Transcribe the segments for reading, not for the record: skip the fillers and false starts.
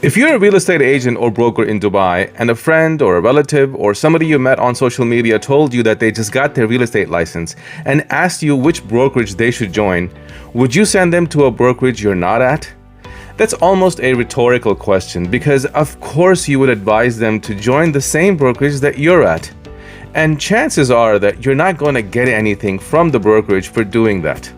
If you're a real estate agent or broker in Dubai and a friend or a relative or somebody you met on social media told you that they just got their real estate license and asked you which brokerage they should join, would you send them to a brokerage you're not at? That's almost a rhetorical question because of course you would advise them to join the same brokerage that you're at. And chances are that you're not going to get anything from the brokerage for doing that.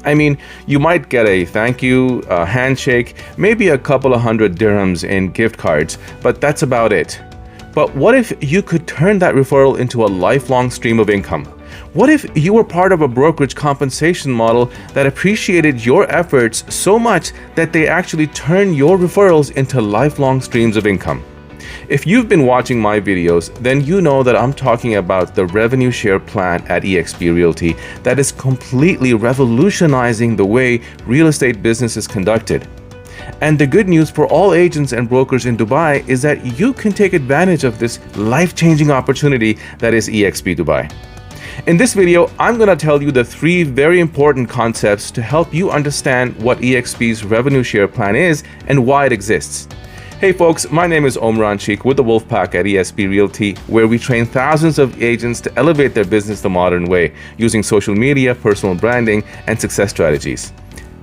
I mean, you might get a thank you, a handshake, maybe a couple of $100 dirhams in gift cards, but that's about it. But what if you could turn that referral into a lifelong stream of income? What if you were part of a brokerage compensation model that appreciated your efforts so much that they actually turn your referrals into lifelong streams of income? If you've been watching my videos, then you know that I'm talking about the revenue share plan at eXp Realty that is completely revolutionizing the way real estate business is conducted. And the good news for all agents and brokers in Dubai is that you can take advantage of this life-changing opportunity that is eXp Dubai. In this video, I'm going to tell you the 3 very important concepts to help you understand what eXp's revenue share plan is and why it exists. Hey folks, my name is Omran Sheikh with the Wolfpack at eXp Realty, where we train thousands of agents to elevate their business the modern way using social media, personal branding, and success strategies.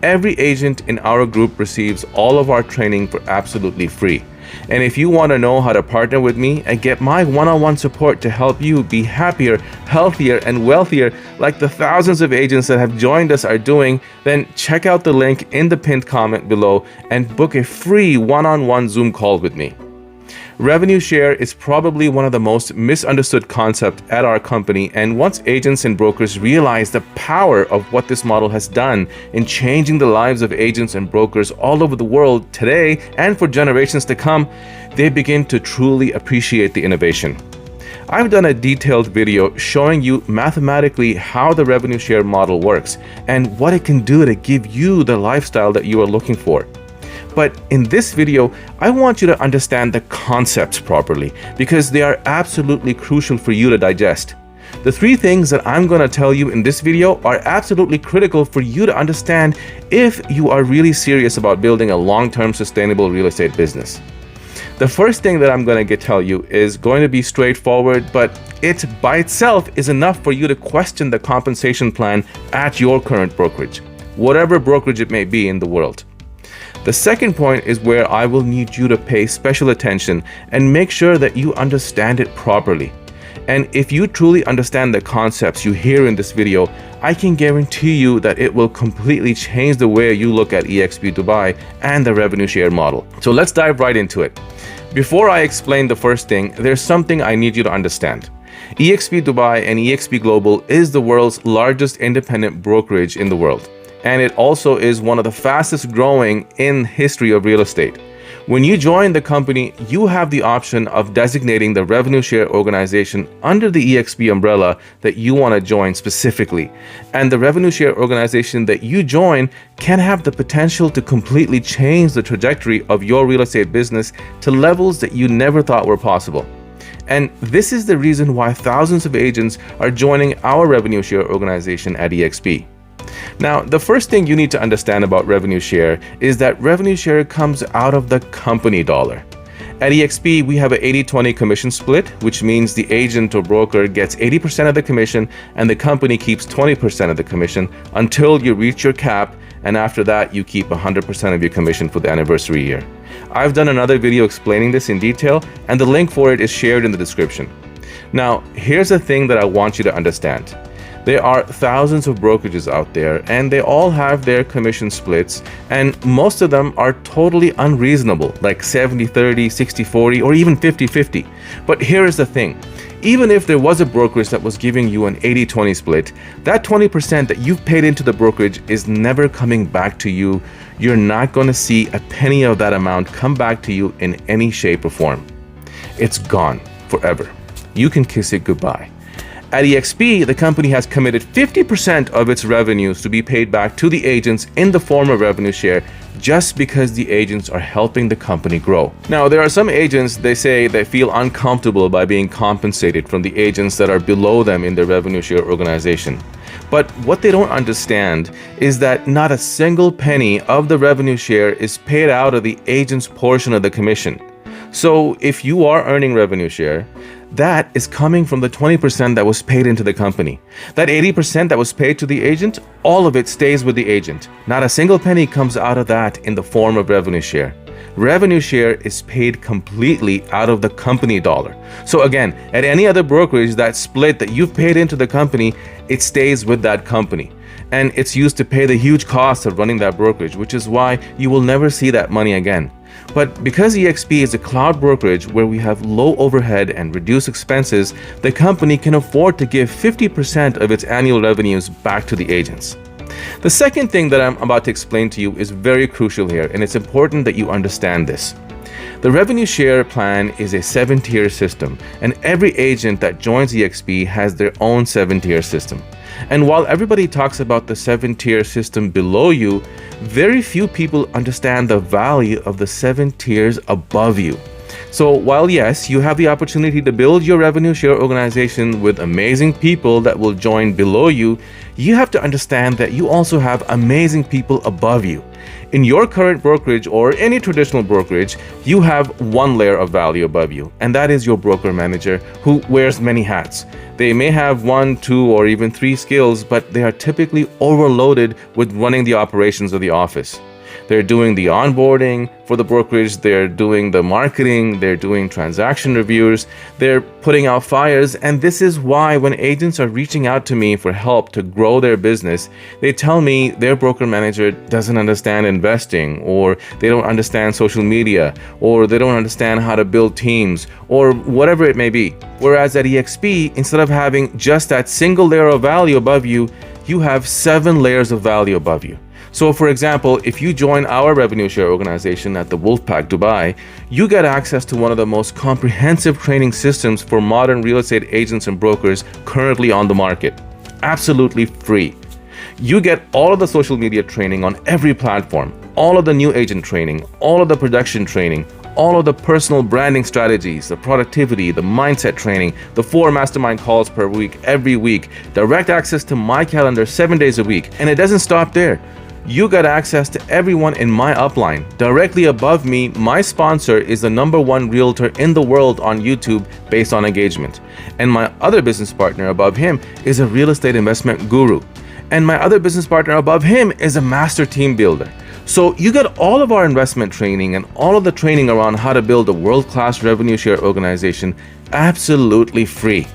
Every agent in our group receives all of our training for absolutely free. And if you want to know how to partner with me and get my one-on-one support to help you be happier, healthier, and wealthier like the thousands of agents that have joined us are doing, then check out the link in the pinned comment below and book a free one-on-one Zoom call with me. Revenue share is probably one of the most misunderstood concepts at our company, and once agents and brokers realize the power of what this model has done in changing the lives of agents and brokers all over the world today and for generations to come, they begin to truly appreciate the innovation. I've done a detailed video showing you mathematically how the revenue share model works and what it can do to give you the lifestyle that you are looking for. But in this video, I want you to understand the concepts properly because they are absolutely crucial for you to digest. The 3 things that I'm going to tell you in this video are absolutely critical for you to understand if you are really serious about building a long-term sustainable real estate business. The first thing that I'm going to tell you is going to be straightforward, but it by itself is enough for you to question the compensation plan at your current brokerage, whatever brokerage it may be in the world. The second point is where I will need you to pay special attention and make sure that you understand it properly. And if you truly understand the concepts you hear in this video, I can guarantee you that it will completely change the way you look at eXp Dubai and the revenue share model. So let's dive right into it. Before I explain the first thing, there's something I need you to understand. eXp Dubai and eXp Global is the world's largest independent brokerage in the world. And it also is one of the fastest growing in history of real estate. When you join the company, you have the option of designating the revenue share organization under the eXp umbrella that you want to join specifically. And the revenue share organization that you join can have the potential to completely change the trajectory of your real estate business to levels that you never thought were possible. And this is the reason why thousands of agents are joining our revenue share organization at eXp. Now, the first thing you need to understand about revenue share is that revenue share comes out of the company dollar. At eXp, we have an 80-20 commission split, which means the agent or broker gets 80% of the commission and the company keeps 20% of the commission until you reach your cap, and after that, you keep 100% of your commission for the anniversary year. I've done another video explaining this in detail, and the link for it is shared in the description. Now, here's the thing that I want you to understand. There are thousands of brokerages out there and they all have their commission splits, and most of them are totally unreasonable, like 70-30, 60-40, or even 50-50. But here is the thing. Even if there was a brokerage that was giving you an 80-20 split, that 20% that you've paid into the brokerage is never coming back to you. You're not going to see a penny of that amount come back to you in any shape or form. It's gone forever. You can kiss it goodbye. At eXp, the company has committed 50% of its revenues to be paid back to the agents in the form of revenue share just because the agents are helping the company grow. Now, there are some agents, they say they feel uncomfortable by being compensated from the agents that are below them in their revenue share organization. But what they don't understand is that not a single penny of the revenue share is paid out of the agent's portion of the commission. So if you are earning revenue share, that is coming from the 20% that was paid into the company. That 80% that was paid to the agent, all of it stays with the agent. Not a single penny comes out of that in the form of revenue share. Revenue share is paid completely out of the company dollar. So again, at any other brokerage, that split that you've paid into the company, it stays with that company. And it's used to pay the huge cost of running that brokerage, which is why you will never see that money again. But because eXp is a cloud brokerage where we have low overhead and reduced expenses, the company can afford to give 50% of its annual revenues back to the agents. The second thing that I'm about to explain to you is very crucial here, and it's important that you understand this. The revenue share plan is a 7-tier system, and every agent that joins eXp has their own 7-tier system. And while everybody talks about the 7-tier system below you, very few people understand the value of the 7 tiers above you. So while yes, you have the opportunity to build your revenue share organization with amazing people that will join below you, you have to understand that you also have amazing people above you. In your current brokerage or any traditional brokerage, you have one layer of value above you, and that is your broker manager who wears many hats. They may have 1, 2, or even 3 skills, but they are typically overloaded with running the operations of the office. They're doing the onboarding for the brokerage, they're doing the marketing, they're doing transaction reviews, they're putting out fires, and this is why when agents are reaching out to me for help to grow their business, they tell me their broker manager doesn't understand investing, or they don't understand social media, or they don't understand how to build teams, or whatever it may be. Whereas at eXp, instead of having just that single layer of value above you, you have 7 layers of value above you. So for example, if you join our revenue share organization at the Wolfpack Dubai, you get access to one of the most comprehensive training systems for modern real estate agents and brokers currently on the market. Absolutely free. You get all of the social media training on every platform, all of the new agent training, all of the production training, all of the personal branding strategies, the productivity, the mindset training, the 4 mastermind calls per week, every week, direct access to my calendar 7 days a week. And it doesn't stop there. You got access to everyone in my upline. Directly above me, my sponsor is the #1 realtor in the world on YouTube based on engagement. And my other business partner above him is a real estate investment guru. And my other business partner above him is a master team builder. So you get all of our investment training and all of the training around how to build a world-class revenue share organization absolutely free.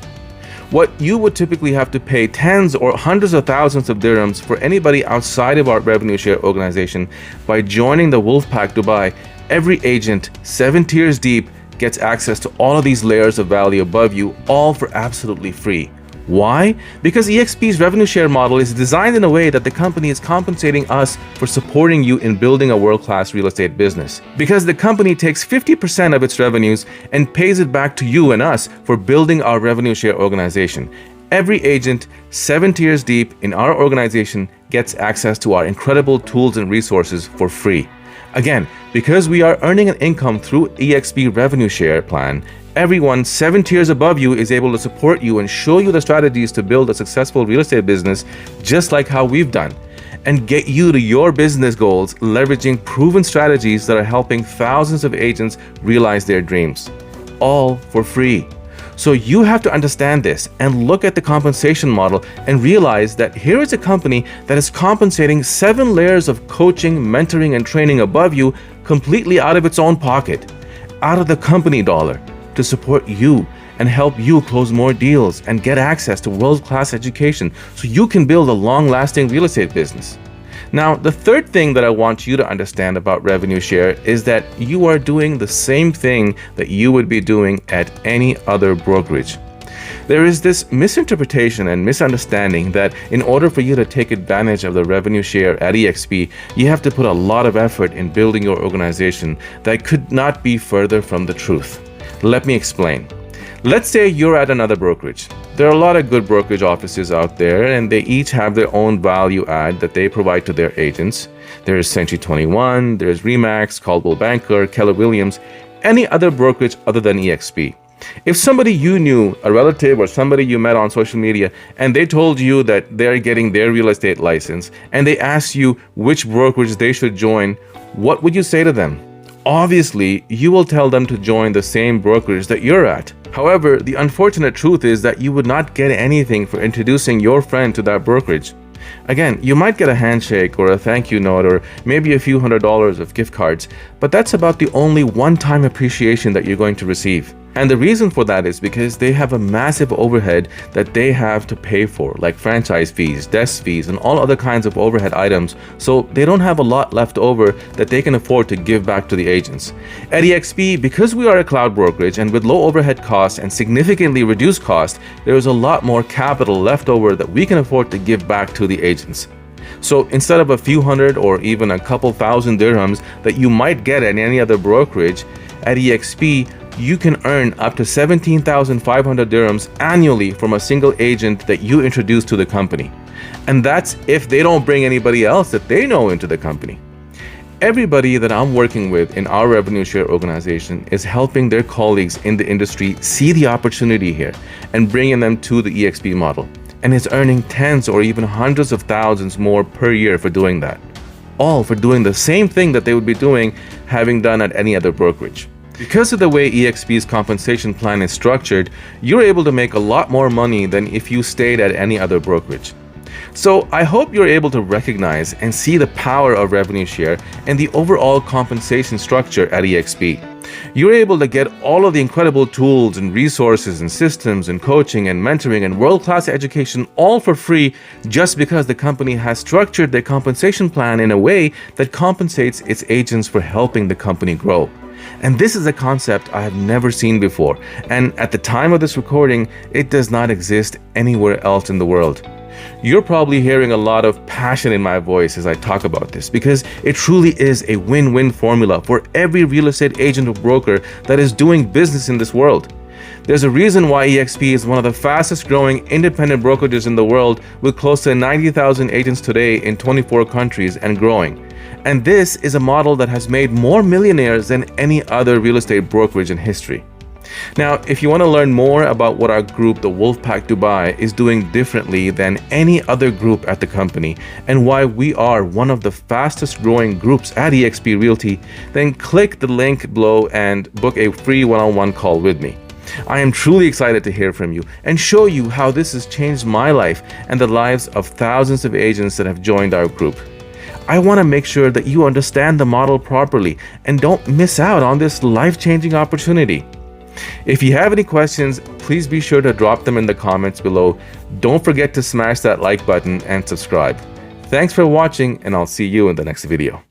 What you would typically have to pay tens or hundreds of thousands of dirhams for anybody outside of our revenue share organization, by joining the Wolfpack Dubai, every agent 7 tiers deep gets access to all of these layers of value above you, all for absolutely free. Why? Because eXp's revenue share model is designed in a way that the company is compensating us for supporting you in building a world-class real estate business. Because the company takes 50% of its revenues and pays it back to you and us for building our revenue share organization. Every agent 7 tiers deep in our organization gets access to our incredible tools and resources for free. Again, because we are earning an income through eXp revenue share plan, everyone 7 tiers above you is able to support you and show you the strategies to build a successful real estate business, just like how we've done, and get you to your business goals, leveraging proven strategies that are helping thousands of agents realize their dreams, all for free. So you have to understand this and look at the compensation model and realize that here is a company that is compensating 7 layers of coaching, mentoring, and training above you completely out of its own pocket, out of the company dollar, to support you and help you close more deals and get access to world-class education so you can build a long-lasting real estate business. Now, the third thing that I want you to understand about revenue share is that you are doing the same thing that you would be doing at any other brokerage. There is this misinterpretation and misunderstanding that in order for you to take advantage of the revenue share at eXp, you have to put a lot of effort in building your organization that could not be further from the truth. Let me explain. Let's say you're at another brokerage. There are a lot of good brokerage offices out there, and they each have their own value add that they provide to their agents. There's Century 21, there's Remax, Coldwell Banker, Keller Williams, any other brokerage other than eXp. If somebody you knew, a relative or somebody you met on social media, and they told you that they're getting their real estate license, and they asked you which brokerage they should join, what would you say to them? Obviously, you will tell them to join the same brokerage that you're at. However, the unfortunate truth is that you would not get anything for introducing your friend to that brokerage. Again, you might get a handshake or a thank you note or maybe a few $100s of gift cards, but that's about the only one-time appreciation that you're going to receive. And the reason for that is because they have a massive overhead that they have to pay for, like franchise fees, desk fees, and all other kinds of overhead items, so they don't have a lot left over that they can afford to give back to the agents. At eXp, because we are a cloud brokerage and with low overhead costs and significantly reduced costs, there is a lot more capital left over that we can afford to give back to the agents. So instead of a few hundred or even a couple thousand dirhams that you might get at any other brokerage, at eXp, you can earn up to 17,500 dirhams annually from a single agent that you introduce to the company. And that's if they don't bring anybody else that they know into the company. Everybody that I'm working with in our revenue share organization is helping their colleagues in the industry see the opportunity here and bringing them to the eXp model. And is earning tens or even hundreds of thousands more per year for doing that. All for doing the same thing that they would be doing having done at any other brokerage. Because of the way eXp's compensation plan is structured, you're able to make a lot more money than if you stayed at any other brokerage. So I hope you're able to recognize and see the power of revenue share and the overall compensation structure at eXp. You're able to get all of the incredible tools and resources and systems and coaching and mentoring and world-class education all for free just because the company has structured their compensation plan in a way that compensates its agents for helping the company grow. And this is a concept I have never seen before, and at the time of this recording, it does not exist anywhere else in the world. You're probably hearing a lot of passion in my voice as I talk about this because it truly is a win-win formula for every real estate agent or broker that is doing business in this world. There's a reason why eXp is one of the fastest growing independent brokerages in the world with close to 90,000 agents today in 24 countries and growing. And this is a model that has made more millionaires than any other real estate brokerage in history. Now, if you want to learn more about what our group, the Wolfpack Dubai, is doing differently than any other group at the company and why we are one of the fastest growing groups at eXp Realty, then click the link below and book a free one-on-one call with me. I am truly excited to hear from you and show you how this has changed my life and the lives of thousands of agents that have joined our group. I want to make sure that you understand the model properly and don't miss out on this life-changing opportunity. If you have any questions, please be sure to drop them in the comments below. Don't forget to smash that like button and subscribe. Thanks for watching, and I'll see you in the next video.